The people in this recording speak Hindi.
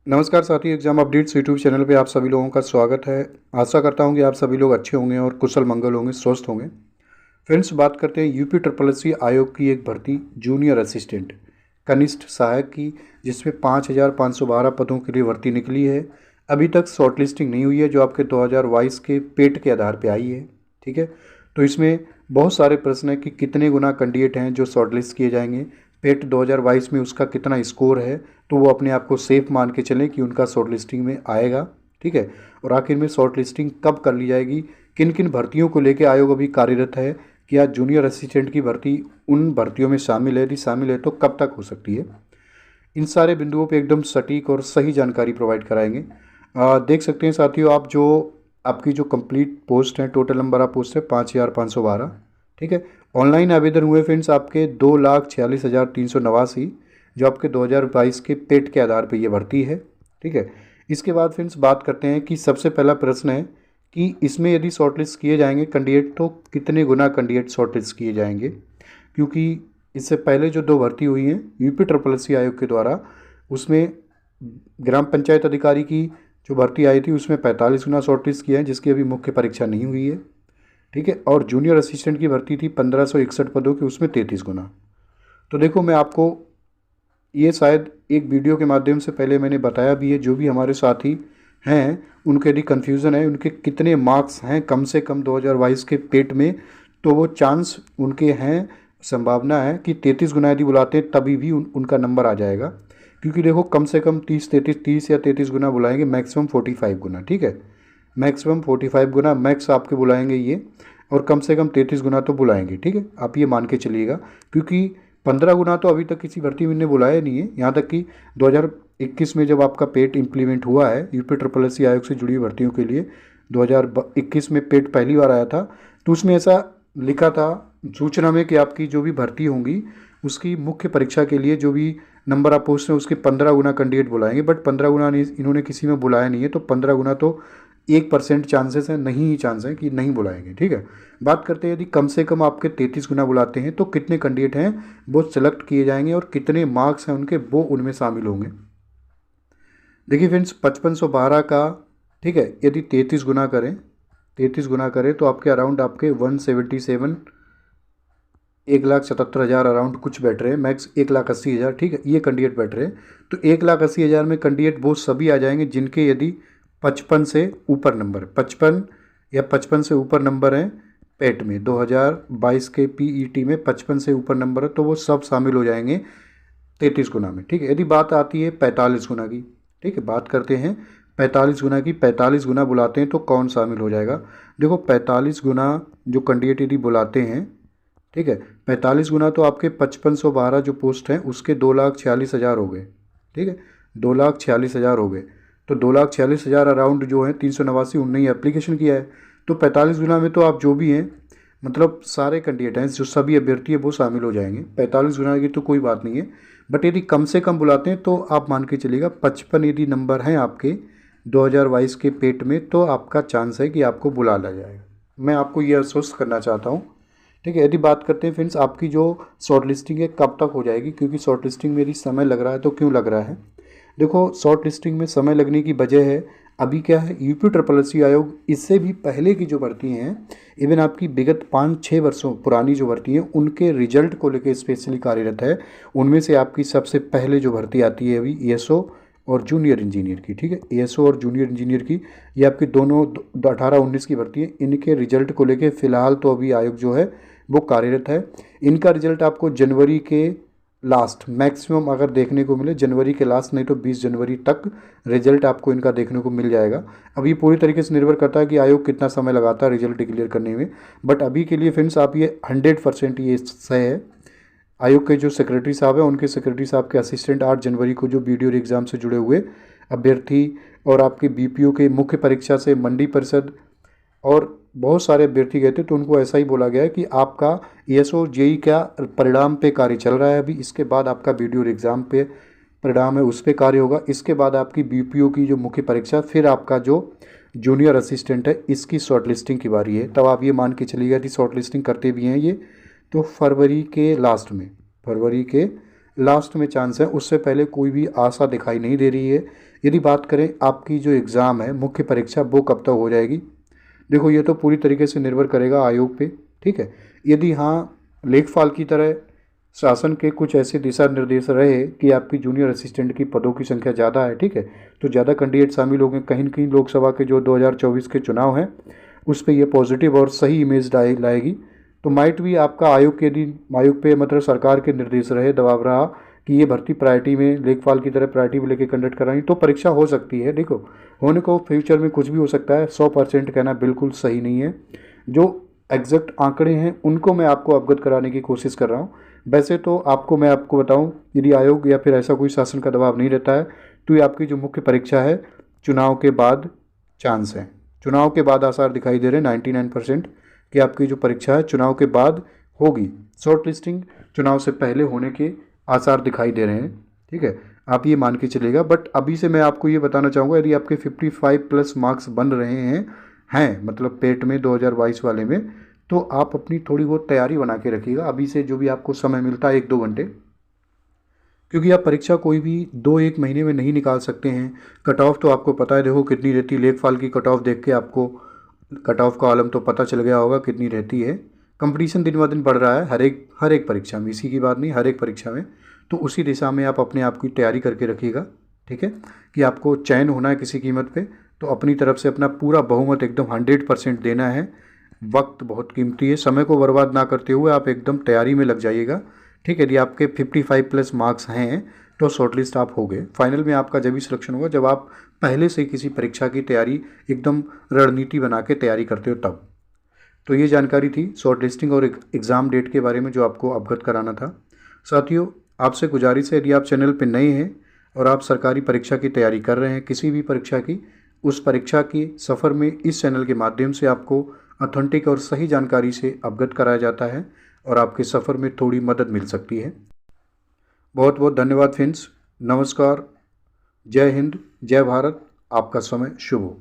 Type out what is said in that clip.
नमस्कार साथी, एग्जाम अपडेट्स यूट्यूब चैनल पे आप सभी लोगों का स्वागत है। आशा करता हूँ कि आप सभी लोग अच्छे होंगे और कुशल मंगल होंगे, स्वस्थ होंगे। फ्रेंड्स, बात करते हैं यूपी ट्रिपल एस सी आयोग की एक भर्ती जूनियर असिस्टेंट कनिष्ठ सहायक की, जिसमें 5,512 पदों के लिए भर्ती निकली है। अभी तक शॉर्ट लिस्टिंग नहीं हुई है, जो आपके 2022 के पेट के आधार पर आई है। ठीक है, तो इसमें बहुत सारे प्रश्न है कि कितने गुना कैंडिडेट हैं जो शॉर्ट लिस्ट किए जाएंगे, पेट 2022 में उसका कितना स्कोर है, तो वो अपने आप को सेफ मान के चलें कि उनका शॉर्ट लिस्टिंग में आएगा। ठीक है, और आखिर में शॉर्ट लिस्टिंग कब कर ली जाएगी, किन किन भर्तियों को लेकर आयोग अभी कार्यरत है, क्या जूनियर असिस्टेंट की भर्ती उन भर्तियों में शामिल है, यदि शामिल है तो कब तक हो सकती है। इन सारे बिंदुओं पे एकदम सटीक और सही जानकारी प्रोवाइड कराएंगे। देख सकते हैं साथियों, आप जो आपकी जो कंप्लीट पोस्ट है, टोटल नंबर ऑफ पोस्ट है 5,512। ठीक है, ऑनलाइन आवेदन हुए फ्रेंड्स आपके 2,46,389, जो आपके 2022 के पेट के आधार पर ये भर्ती है। ठीक है, इसके बाद फ्रेंड्स बात करते हैं कि सबसे पहला प्रश्न है कि इसमें यदि शॉर्टलिस्ट किए जाएंगे कैंडिडेट, तो कितने गुना कैंडिडेट शॉर्टलिस्ट किए जाएंगे। क्योंकि इससे पहले जो दो भर्ती हुई हैं यूपी ट्रिपल एस सी आयोग के द्वारा, उसमें ग्राम पंचायत अधिकारी की जो भर्ती आई थी उसमें 45 गुना शॉर्टलिस्ट किया है, जिसकी अभी मुख्य परीक्षा नहीं हुई है। ठीक है, और जूनियर असिस्टेंट की भर्ती थी 1561 पदों की, उसमें 33 गुना। तो देखो, मैं आपको ये शायद एक वीडियो के माध्यम से पहले मैंने बताया भी है। जो भी हमारे साथी हैं उनके यदि कन्फ्यूज़न है उनके कितने मार्क्स हैं कम से कम 2022 के पेट में, तो वो चांस उनके हैं, संभावना है कि 33 गुना यदि बुलाते हैं तभी भी उनका नंबर आ जाएगा। क्योंकि देखो, कम से कम 30 या 33 गुना बुलाएंगे, मैक्सिमम 45 गुना। ठीक है, मैक्सिमम 45 गुना मैक्स आपके बुलाएंगे ये, और कम से कम 33 गुना तो बुलाएंगे। ठीक है, आप ये मान के चलिएगा, क्योंकि 15 गुना तो अभी तक किसी भर्ती में ने बुलाया नहीं है। यहाँ तक कि 2021 में जब आपका पेट इम्प्लीमेंट हुआ है यूपी ट्रिपल एस सी आयोग से जुड़ी भर्तियों के लिए, 2021 में पेट पहली बार आया था, तो उसमें ऐसा लिखा था सूचना में कि आपकी जो भी भर्ती होंगी उसकी मुख्य परीक्षा के लिए जो भी नंबर ऑफ पोस्ट है उसके 15 गुना कैंडिडेट बुलाएंगे। बट 15 गुना इन्होंने किसी में बुलाया नहीं है, तो 15 गुना तो 1% चांसेस है, नहीं ही चांस है कि नहीं बुलाएंगे। ठीक है, बात करते हैं यदि कम से कम आपके 33 गुना बुलाते हैं तो कितने कैंडिडेट हैं वो सेलेक्ट किए जाएंगे और कितने मार्क्स हैं उनके वो उनमें शामिल होंगे। देखिए फ्रेंड्स, 5512 का, ठीक है, यदि 33 गुना करें तो आपके अराउंड आपके 177, 1,77,000 अराउंड कुछ बैठ रहे हैं, मैक्स 1,80,000। ठीक है, ये कैंडिडेट बैठ रहे हैं। तो 1,80,000 में कैंडिडेट वो सभी आ जाएंगे जिनके यदि 55 से ऊपर नंबर, 55 या 55 से ऊपर नंबर हैं पेट में, 2022 के पीईटी में 55 से ऊपर नंबर है, तो वो सब शामिल हो जाएंगे 33 गुना में। ठीक है, यदि बात आती है 45 गुना की, ठीक है, बात करते हैं 45 गुना की, 45 गुना बुलाते हैं तो कौन शामिल हो जाएगा। देखो, 45 गुना जो कैंडिडेट यदि बुलाते हैं, ठीक है, 45 गुना तो आपके 5512 जो पोस्ट हैं उसके 2,46,000 हो गए। ठीक है, 2,46,000 हो गए, तो 2,46,000 अराउंड जो है 389 उनने ही एप्लीकेशन किया है। तो 45 गुना में तो आप जो भी हैं, मतलब सारे कैंडिडेट हैं, जो सभी अभ्यर्थी है वो शामिल हो जाएंगे। 45 गुना की तो कोई बात नहीं है, बट यदि कम से कम बुलाते हैं तो आप मान के चलिएगा 55 यदि नंबर हैं आपके 2022 के पेट में, तो आपका चांस है कि आपको बुला लिया जाएगा। मैं आपको ये आश्वस्त करना चाहता हूँ। ठीक है, यदि बात करते हैं फ्रेंड्स आपकी जो शॉर्ट लिस्टिंग है कब तक हो जाएगी, क्योंकि शॉर्ट लिस्टिंग में यदि समय लग रहा है तो क्यों लग रहा है। देखो, शॉर्ट लिस्टिंग में समय लगने की वजह है, अभी क्या है, यूपी ट्रिपल एस सी आयोग इससे भी पहले की जो भर्ती हैं, इवन आपकी विगत 5-6 वर्षों पुरानी जो भर्ती हैं उनके रिजल्ट को लेकर स्पेशली कार्यरत है। उनमें से आपकी सबसे पहले जो भर्ती आती है अभी एएसओ और जूनियर इंजीनियर की। ठीक है, एएसओ और जूनियर इंजीनियर की, ये आपकी दोनों 18-19 की भर्ती है। इनके रिजल्ट को लेकर फ़िलहाल तो अभी आयोग जो है वो कार्यरत है। इनका रिजल्ट आपको जनवरी के लास्ट, मैक्सिमम अगर देखने को मिले जनवरी के लास्ट, नहीं तो 20 जनवरी तक रिजल्ट आपको इनका देखने को मिल जाएगा। अब ये पूरी तरीके से निर्भर करता है कि आयोग कितना समय लगाता है रिजल्ट डिक्लेयर करने में। बट अभी के लिए फ्रेंड्स आप ये 100% ये सही है। आयोग के जो सेक्रेटरी साहब हैं उनके सेक्रेटरी साहब के असिस्टेंट 8 जनवरी को जो वीडियो एग्ज़ाम से जुड़े हुए अभ्यर्थी और आपके बीपीओ के मुख्य परीक्षा से मंडी परिषद और बहुत सारे अभ्यर्थी गए थे, तो उनको ऐसा ही बोला गया है कि आपका एएसओ जेई का परिणाम पे कार्य चल रहा है अभी, इसके बाद आपका वीडियो एग्ज़ाम पे परिणाम है उस पर कार्य होगा, इसके बाद आपकी बीपीओ की जो मुख्य परीक्षा, फिर आपका जो जूनियर असिस्टेंट है इसकी शॉर्ट लिस्टिंग की बारी है। तब आप ये मान के चलिएगा कि शॉर्ट लिस्टिंग करते भी हैं ये तो फरवरी के लास्ट में, फरवरी के लास्ट में चांस है, उससे पहले कोई भी आशा दिखाई नहीं दे रही है। यदि बात करें आपकी जो एग्ज़ाम है मुख्य परीक्षा, वो कब तक हो जाएगी, देखो ये तो पूरी तरीके से निर्भर करेगा आयोग पे, ठीक है। यदि हाँ लेखपाल की तरह शासन के कुछ ऐसे दिशा निर्देश रहे कि आपकी जूनियर असिस्टेंट की पदों की संख्या ज़्यादा है, ठीक है, तो ज़्यादा कैंडिडेट शामिल होंगे, कहीं न कहीं लोकसभा के जो 2024 के चुनाव हैं उस पर ये पॉजिटिव और सही इमेज लाएगी। तो माइट भी आपका आयोग के दिन आयोग पे मतलब सरकार के निर्देश रहे, दबाव रहा कि ये भर्ती प्रायोरिटी में लेखपाल की तरह प्रायोरिटी में लेके कंडक्ट कराएं, तो परीक्षा हो सकती है। देखो होने को फ्यूचर में कुछ भी हो सकता है, 100% कहना बिल्कुल सही नहीं है। जो एग्जैक्ट आंकड़े हैं उनको मैं आपको अवगत कराने की कोशिश कर रहा हूँ। वैसे तो मैं आपको बताऊँ, यदि आयोग या फिर ऐसा कोई शासन का दबाव नहीं रहता है तो ये आपकी जो मुख्य परीक्षा है चुनाव के बाद चांस है, चुनाव के बाद आसार दिखाई दे रहे हैं 99% कि आपकी जो परीक्षा है चुनाव के बाद होगी। शॉर्ट लिस्टिंग चुनाव से पहले होने के आसार दिखाई दे रहे हैं, ठीक है, आप ये मान के चलेगा। बट अभी से मैं आपको ये बताना चाहूँगा, यदि आपके 55+ मार्क्स बन रहे हैं मतलब पेट में 2022 वाले में, तो आप अपनी थोड़ी बहुत तैयारी बना के रखिएगा अभी से, जो भी आपको समय मिलता है 1-2 घंटे, क्योंकि आप परीक्षा कोई भी 2-1 महीने में नहीं निकाल सकते हैं। कट ऑफ तो आपको पता है देखो कितनी रहती है, लेखपाल की कट ऑफ देख के आपको कट ऑफ का आलम तो पता चल गया होगा कितनी रहती है। कंपटीशन दिन ब दिन बढ़ रहा है हर एक परीक्षा में, इसी की बात नहीं, हर एक परीक्षा में। तो उसी दिशा में आप अपने आप की तैयारी करके रखिएगा, ठीक है, कि आपको चयन होना है किसी कीमत पे, तो अपनी तरफ से अपना पूरा बहुमत एकदम 100% देना है। वक्त बहुत कीमती है, समय को बर्बाद ना करते हुए आप एकदम तैयारी में लग जाइएगा, ठीक है। यदि आपके 55+ मार्क्स हैं तो शॉर्टलिस्ट आप हो गए। फाइनल में आपका जब भी सिलेक्शन होगा जब आप पहले से किसी परीक्षा की तैयारी एकदम रणनीति बना के तैयारी करते हो तब। तो ये जानकारी थी शॉर्ट लिस्टिंग और एग्ज़ाम डेट के बारे में जो आपको अवगत कराना था। साथियों आपसे गुजारिश है, यदि आप चैनल पर नए हैं और आप सरकारी परीक्षा की तैयारी कर रहे हैं, किसी भी परीक्षा की, उस परीक्षा की सफ़र में इस चैनल के माध्यम से आपको ऑथेंटिक और सही जानकारी से अवगत कराया जाता है और आपके सफ़र में थोड़ी मदद मिल सकती है। बहुत बहुत धन्यवाद फ्रेंड्स, नमस्कार, जय हिंद, जय भारत, आपका समय शुभ हो।